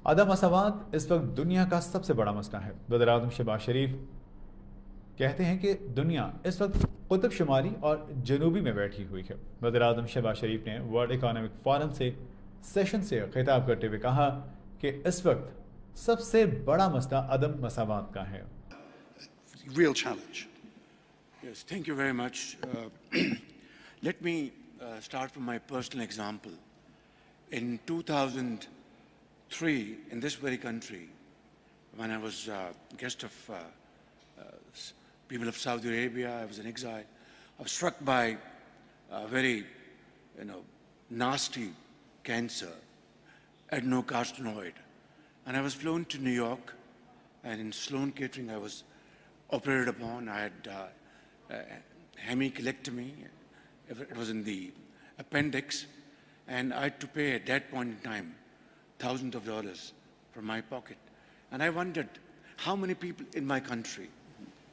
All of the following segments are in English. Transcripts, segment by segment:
अदम मसावात इस वक्त दुनिया का सबसे बड़ा मसला है। वज़ीर आज़म शहबाज शरीफ कहते हैं कि दुनिया इस वक्त कुतुब शुमारी और जनूबी में बैठी हुई है। वज़ीर आज़म शहबाज शरीफ ने वर्ल्ड इकोनॉमिक फोरम से सेशन से खिताब करते हुए कहा कि इस वक्त सबसे बड़ा मसला अदम मसावात का है। Real challenge. Yes, thank you very much. Let me start from my personal example. In 2003, in this very country, when I was guest of people of Saudi Arabia, I was in exile. I was struck by a very, nasty cancer, adenocarcinoid, and I was flown to New York. And in Sloan Kettering, I was operated upon. I had hemicolectomy. It was in the appendix. And I had to pay at that point in time thousands of dollars from my pocket. And I wondered how many people in my country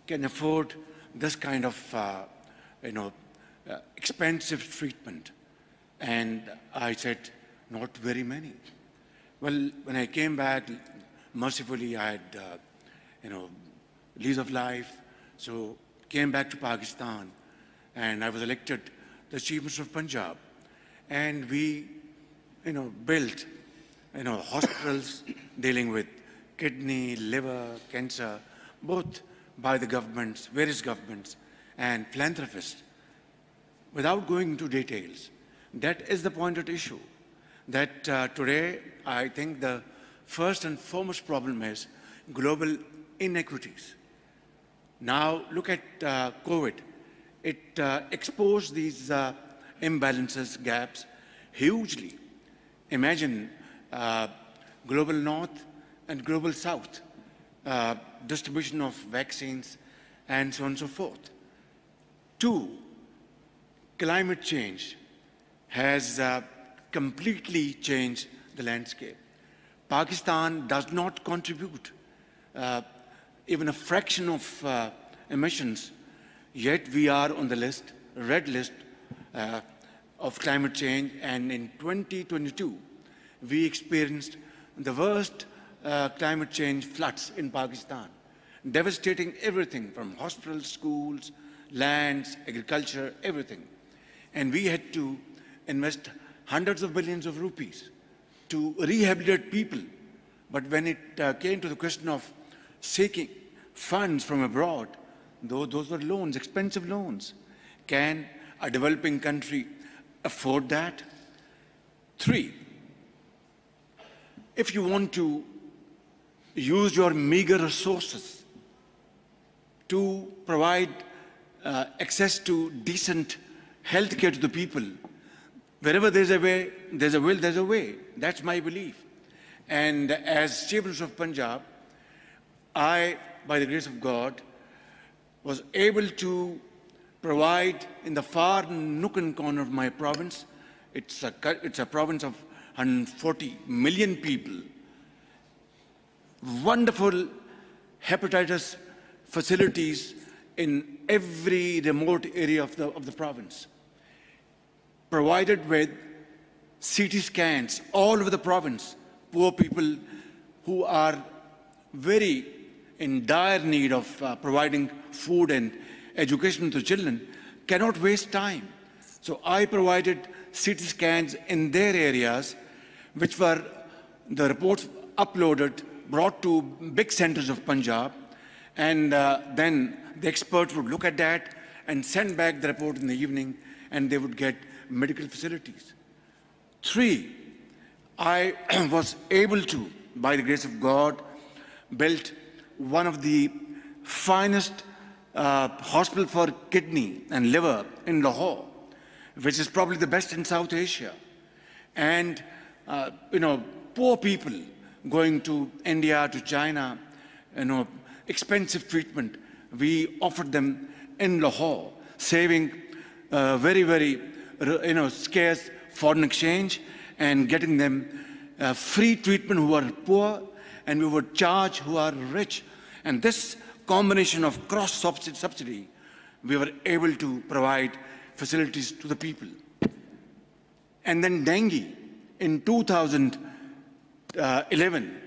can afford this kind of, expensive treatment. And I said, not very many. Well, when I came back, mercifully, I had, lease of life. So came back to Pakistan, and I was elected the Chief Minister of Punjab. And we, built, hospitals dealing with kidney, liver, cancer, both by the governments, various governments, and philanthropists. Without going into details, that is the point at issue. That today, I think the first and foremost problem is global inequities. Now, look at COVID. It exposed these imbalances, gaps, hugely. Imagine global north and global south, distribution of vaccines, and so on and so forth. Two, climate change has completely changed the landscape. Pakistan does not contribute even a fraction of emissions, yet we are on the list, red list of climate change. And in 2022, we experienced the worst climate change floods in Pakistan, devastating everything from hospitals, schools, lands, agriculture, everything. And we had to invest hundreds of billions of rupees to rehabilitate people. But when it came to the question of seeking funds from abroad, those were loans, expensive loans. Can a developing country afford that? Three, if you want to use your meager resources to provide access to decent health care to the people, wherever there's a way, there's a will, there's a way. That's my belief. And as Chief Minister of Punjab, I, by the grace of God, was able to provide in the far nook and corner of my province. It's a province of 140 million people. Wonderful hepatitis facilities in every remote area of the province. Provided with CT scans all over the province. Poor people who are very in dire need of providing food and education to children cannot waste time. So I provided CT scans in their areas, which were the reports uploaded, brought to big centers of Punjab, and then the experts would look at that and send back the report in the evening, and they would get medical facilities. Three, I was able to, by the grace of God, build one of the finest hospital for kidney and liver in Lahore, which is probably the best in South Asia. And, poor people going to India, to China, expensive treatment, we offered them in Lahore, saving very, very, scarce foreign exchange and getting them free treatment who are poor, and we would charge who are rich. And this combination of cross-subsidy, we were able to provide facilities to the people. And then dengue in 2000, 11,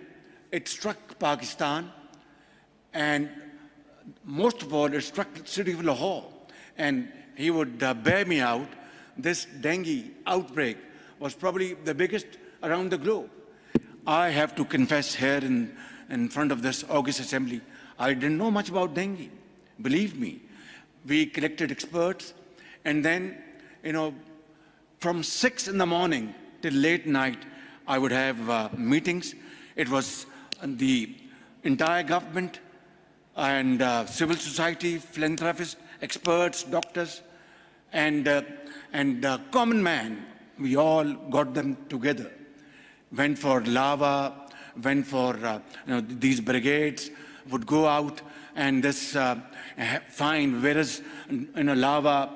it struck Pakistan, and most of all, it struck the city of Lahore. And he would bear me out. This dengue outbreak was probably the biggest around the globe. I have to confess here in front of this August Assembly, I didn't know much about dengue. Believe me, we collected experts, and then, from 6 in the morning till late night, I would have meetings. It was the entire government and civil society, philanthropists, experts, doctors, and common man. We all got them together. Went for lava, went for these brigades would go out and find where is lava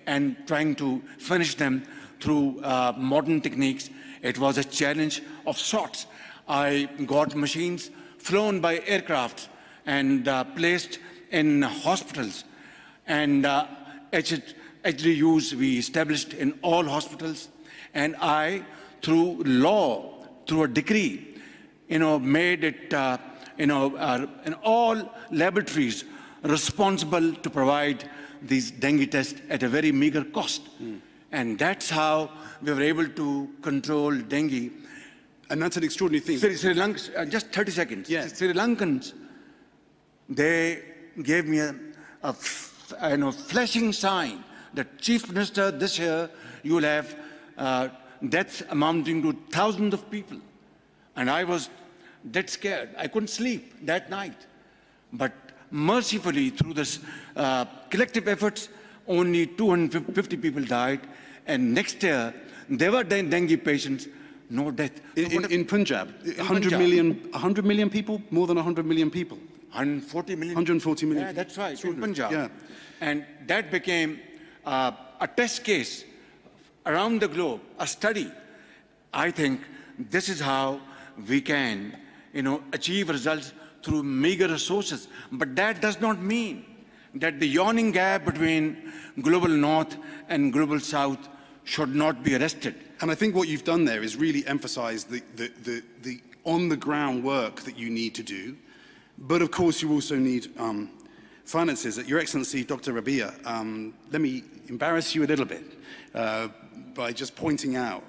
and trying to finish them through modern techniques. It was a challenge of sorts. I got machines flown by aircraft and placed in hospitals, and HDUs we established in all hospitals, and I, through law, through a decree, made it, in all laboratories responsible to provide these dengue tests at a very meager cost. And that's how we were able to control dengue. And that's an extraordinary thing. Sri Lanka, just 30 seconds. Yeah. Sri Lankans, they gave me a flashing sign that, Chief Minister, this year you will have deaths amounting to thousands of people. And I was dead scared. I couldn't sleep that night. But mercifully, through this collective efforts, only 250 people died. And next year, there were dengue patients, no death. In Punjab, 100 million people, more than 100 million people. 140 million. 140 million. Yeah, that's right, in Punjab. Yeah. And that became a test case around the globe, a study. I think this is how we can, achieve results through meager resources. But that does not mean that the yawning gap between global north and global south should not be arrested. And I think what you've done there is really emphasize the on-the-ground work that you need to do. But of course, you also need finances. Your Excellency, Dr. Rabia, let me embarrass you a little bit by just pointing out